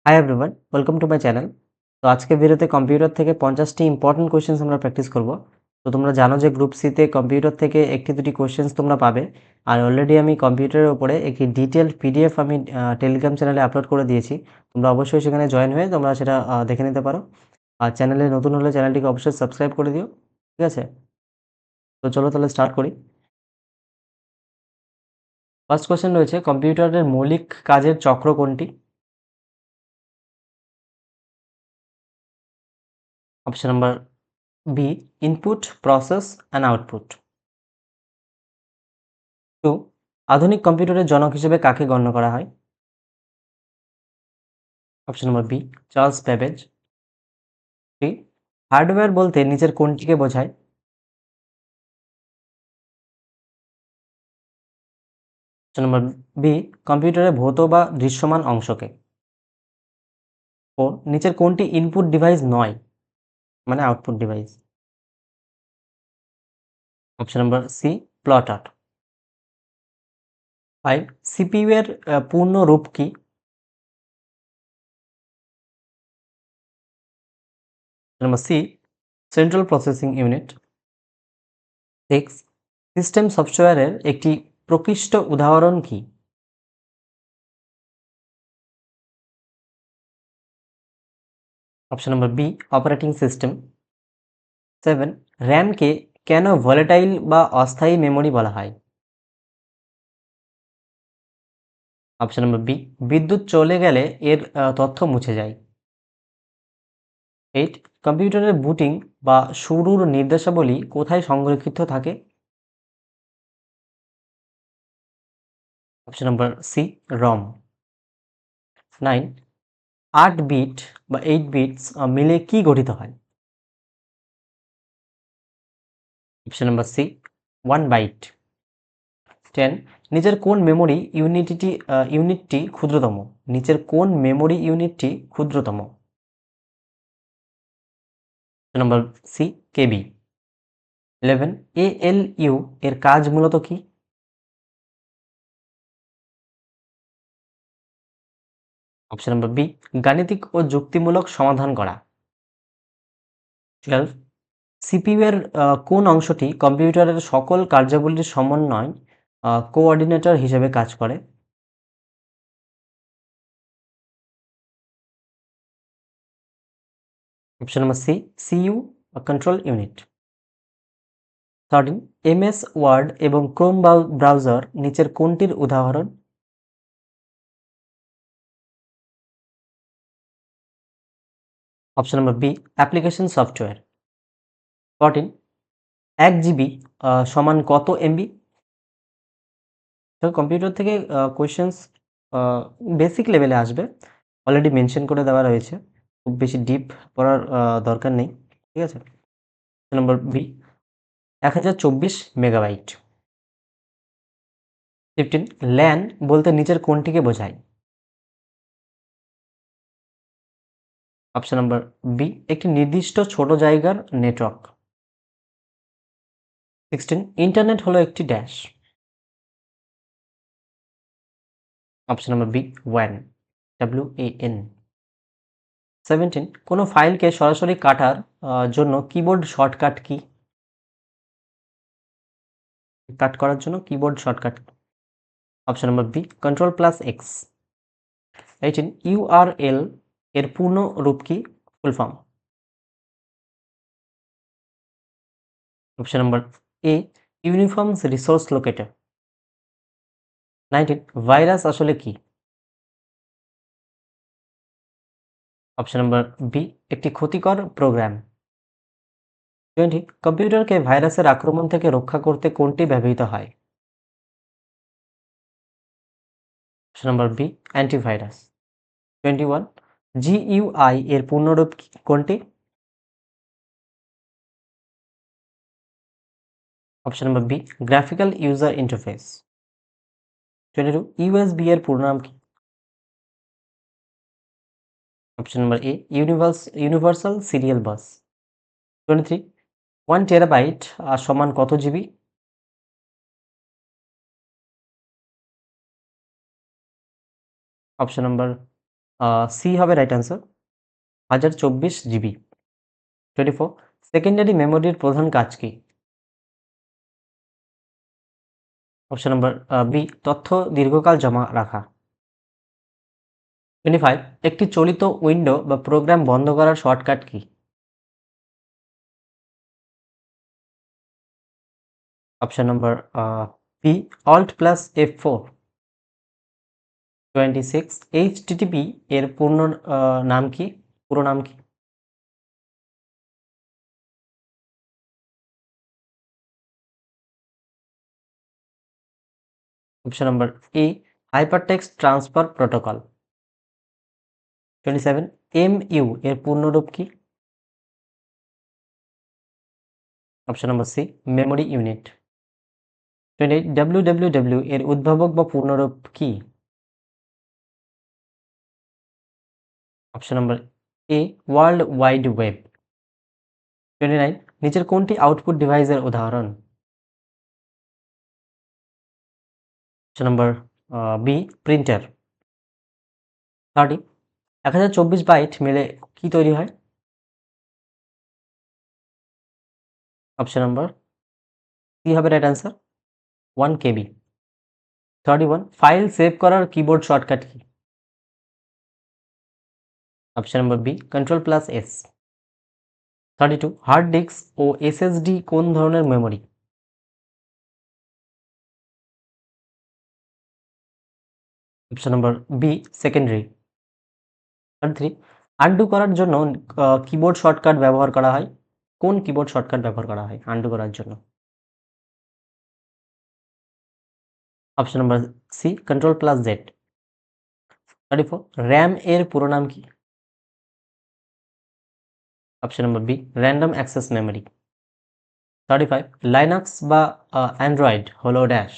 Hi everyone, welcome to my channel. তো আজকে ভিডিওতে কম্পিউটার থেকে 50টি ইম্পর্টেন্ট কোয়েশ্চেন্স আমরা প্র্যাকটিস করব। তো তোমরা জানো যে গ্রুপ সিতে কম্পিউটার থেকে একটি দুটি কোয়েশ্চেন্স তোমরা পাবে। আর অলরেডি আমি কম্পিউটারের উপরে একটি ডিটেলড পিডিএফ আমি টেলিগ্রাম চ্যানেলে আপলোড করে দিয়েছি। তোমরা অবশ্যই সেখানে জয়েন হয়ে তোমরা সেটা দেখে নিতে পারো। আর চ্যানেলে নতুন হলে চ্যানেলটিকে অবশ্যই সাবস্ক্রাইব করে দিও। ঠিক আছে? তো চলো তাহলে স্টার্ট করি। ফার্স্ট কোয়েশ্চেন রয়েছে, কম্পিউটারের মৌলিক কাজের চক্র কোনটি? Option number B, input, process and output. 2. আধুনিক কম্পিউটারের জনক হিসেবে কাকে গণ্য করা হয়? Option number B, Charles Babbage. 3. Hardware বলতে নিচের কোনটিকে বোঝায়? অপশন নম্বর বি, কম্পিউটারের ভৌত বা দৃশ্যমান অংশকে। 4. নিচের কোনটি ইনপুট ডিভাইস নয়, মানে output device? Option number C, plotter. 5. CPU এর পূর্ণ রূপ কি? Number C, central processing unit. 6. System সফটওয়্যারের একটি প্রকৃষ্ট উদাহরণ কি? Option number B, operating system. 7. র্যামকে কেন ভোলাটাইল বা অস্থায়ী মেমরি বলা হয়? অপশন নম্বর বি, বিদ্যুৎ চলে গেলে এর তথ্য মুছে যায়। 8. কম্পিউটারের বুটিং বা শুরুর নির্দেশাবলী কোথায় সংরক্ষিত থাকে? Option number C, ROM. 9. 8 bit বা 8 বিটস মিলে কি গঠিত হয়? Option number C, 1 byte. 10. নিচের কোন মেমোরি ইউনিটটি ক্ষুদ্রতম? নিচের কোন মেমোরি ইউনিটটি ক্ষুদ্রতম? নম্বর সি, কেবি। 11. এএলইউ এর কাজ মূলত কি? অপশন নম্বর বি, গাণিতিক ও যুক্তিমূলক সমাধান করা। 12. সিপিইউ এর কোন অংশটি কম্পিউটারের সকল কার্যাবলীর সমন্বয় কোঅর্ডিনেটর হিসেবে কাজ করে? Option number C, CU control unit. 13. MS Word এবং ক্রোম ব্রাউজার নিচের কোনটির উদাহরণ? Option number B, application software. 14. 1 GB সমান কত এমবি? তো কম্পিউটার থেকে কোয়েশ্চেন্স বেসিক লেভেলে আসবে, অলরেডি মেনশন করে দেওয়া রয়েছে, খুব বেশি ডিপ পড়ার দরকার নেই। ঠিক আছে? Number B, 1024 megabyte. 15. ল্যান বলতে নিচের কোনটিকে বোঝায়? অপশন নম্বর বি, একটি নির্দিষ্ট ছোট জায়গার নেটওয়ার্ক। 16. ইন্টারনেট হলো একটি ড্যাশ। অপশন নম্বর বি, ওয়ান, WAN। 17. কোনো ফাইলকে সরাসরি কাটার জন্য কিবোর্ড শর্টকাট কি? কাট করার জন্য keyboard shortcut. Option number B, Ctrl+X। 18. URL এর পূর্ণ রূপ কি, full form? Option number A, uniform resource locator. 19. Virus আসলে কি? অপশন নম্বর বি, একটি ক্ষতিকর প্রোগ্রাম। 20. কম্পিউটারকে ভাইরাসের আক্রমণ থেকে রক্ষা করতে কোনটি ব্যবহৃত হয়? Option number B, antivirus. 21. GUI এর পূর্ণরূপ কোনটি? Option number B, graphical user interface. 22. USB এর পূর্ণ নাম কি? Option number A, universal serial bus. 23. 1 terabyte সমান কত জিবি? অপশন নম্বর সি হবে রাইট অ্যান্সার 1024 GB। 24 সেকেন্ডারি মেমোরির প্রধান কাজ কি? অপশন নাম্বার বি তথ্য দীর্ঘকাল জমা রাখা। 25 একটি চলিত উইন্ডো বা প্রোগ্রাম বন্ধ করার শর্টকাট কি? Option number B alt plus F4। 26 HTTP এর পূর্ণ নাম কি, পুরো নাম কি? Option number A hypertext transfer protocol. 27 MU এর পূর্ণরূপ কি? Option number C memory unit. 28 WWW এর উদ্ভাবক বা পূর্ণরূপ কি? Option number A world wide web. 29 নিচের কোনটি আউটপুট ডিভাইসের উদাহরণ? Option number B printer. 30 1024 byte মিলে কি তৈরি হয়? অপশন নাম্বার সি হবে right answer 1 KB। 31 file save করার কিবোর্ড শর্টকাট কি? Option number B Ctrl+S। 32 hard disk ও এসএসডি কোন ধরনের memory? Option number B secondary. 33 undo করার জন্য কিবোর্ড শর্টকাট ব্যবহার করা হয়, কোন কিবোর্ড শর্টকাট ব্যবহার করা হয় আনডু করার জন্য? Option number C Ctrl+Z। 34 RAM এর পুরো নাম কি? Option number B random access memory. 35 Linux বা অ্যান্ড্রয়েড হলো dash.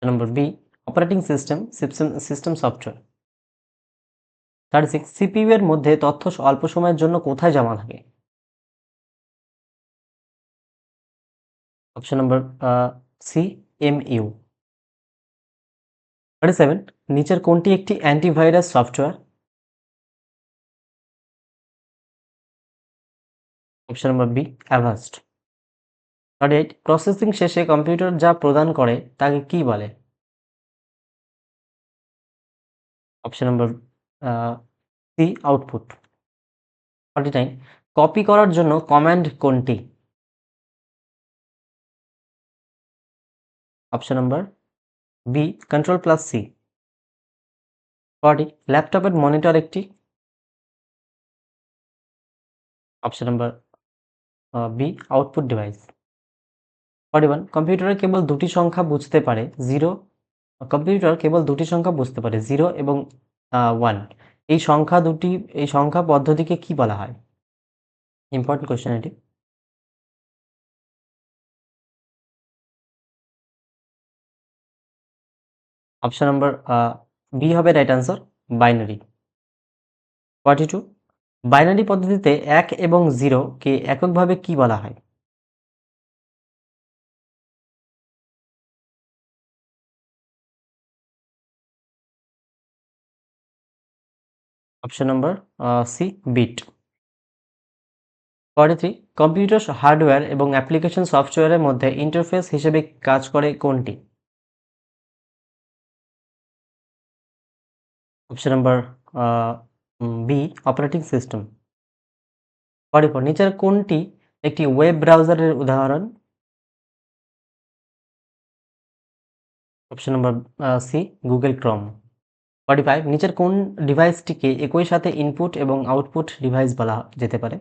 Number B operating system system software. 36 CPU এর মধ্যে তথ্য অল্প সময়ের জন্য কোথায় জমা থাকে? Option number C mu. 37 নিচের কোনটি একটি antivirus software? Option number B Avast. 38 processing শেষে কম্পিউটার যা প্রদান করে তাকে কি বলে? Option number C output. 49 copy করার জন্য কমান্ড কোনটি? Option number B Ctrl+C। 40 ল্যাপটপের মনিটর একটি? Option number B output device. 41 computer কেবল দুটি সংখ্যা বুঝতে পারে 0 এবং 1। এই সংখ্যা পদ্ধতিকে কি বলা হয়? ইম্পর্টেন্ট কোয়েশ্চেন এটি। অপশন নাম্বার বি হবে রাইট অ্যান্সার বাইনারি। 42 বাইনারি পদ্ধতিতে 1 এবং 0 কে এককভাবে কি বলা হয়? Option number C bit. 43 computer hardware এবং অ্যাপ্লিকেশন সফটওয়্যারের মধ্যে ইন্টারফেস হিসেবে কাজ করে কোনটি? Option number B operating system. 44 নিচের কোনটি একটি ওয়েব ব্রাউজারের উদাহরণ? Option number C Google Chrome. 45 নিচের কোন ডিভাইসটিকে একই সাথে ইনপুট এবং আউটপুট ডিভাইস বলা যেতে পারে?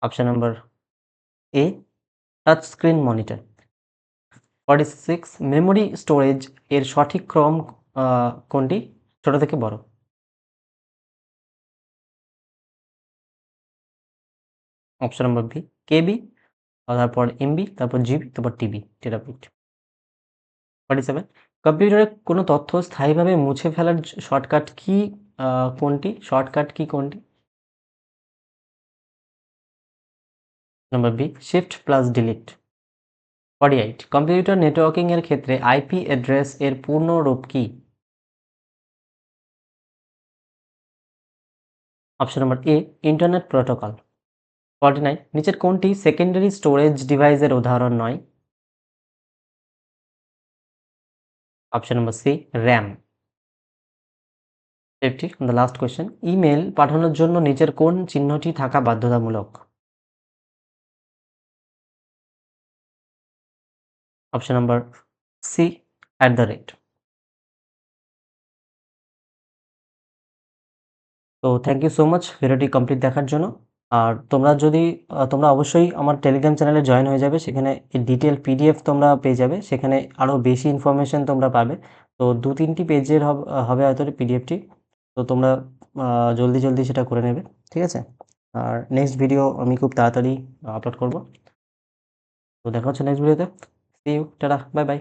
অপশন নাম্বার এ touch screen monitor. 46 memory storage এর সঠিক ক্রম কোনটি, ছোট থেকে বড়? অপশন নাম্বার বি কেবি, তারপর এমবি, তারপর জিবি, তারপর টিবি টেরাবিট। 47 কম্পিউটারে কোনো তথ্য স্থায়ীভাবে মুছে ফেলার শর্টকাট কি কোনটি? Number B shift plus delete. 48 computer networking এর ক্ষেত্রে আইপি অ্যাড্রেস এর পূর্ণ রূপ কি? Option number A internet protocol. 49 নিচের কোনটি সেকেন্ডারি স্টোরেজ ডিভাইসের উদাহরণ নয়? Option number C RAM. 50 the last question email পাঠানোর জন্য নিচের কোন চিহ্নটি থাকা বাধ্যতামূলক? Option number C @। তো থ্যাংক ইউ সো মাচ ভিডিওটি কমপ্লিট দেখার জন্য। আর তোমরা অবশ্যই আমার টেলিগ্রাম চ্যানেলে জয়েন হয়ে যাবে। সেখানে ডিটেইল পিডিএফ তোমরা পেয়ে যাবে। সেখানে আরো বেশি ইনফরমেশন তোমরা পাবে। তো ২-৩ টি পেজের হবে হয়তো পিডিএফটি। তো তোমরা আ জলদি সেটা করে নেবে। ঠিক আছে? আর নেক্সট ভিডিও আমি খুব তাড়াতাড়ি আপলোড করব। তো দেখা হচ্ছে নেক্সট ভিডিওতে। সি ইউ, টাটা, বাই, বাই।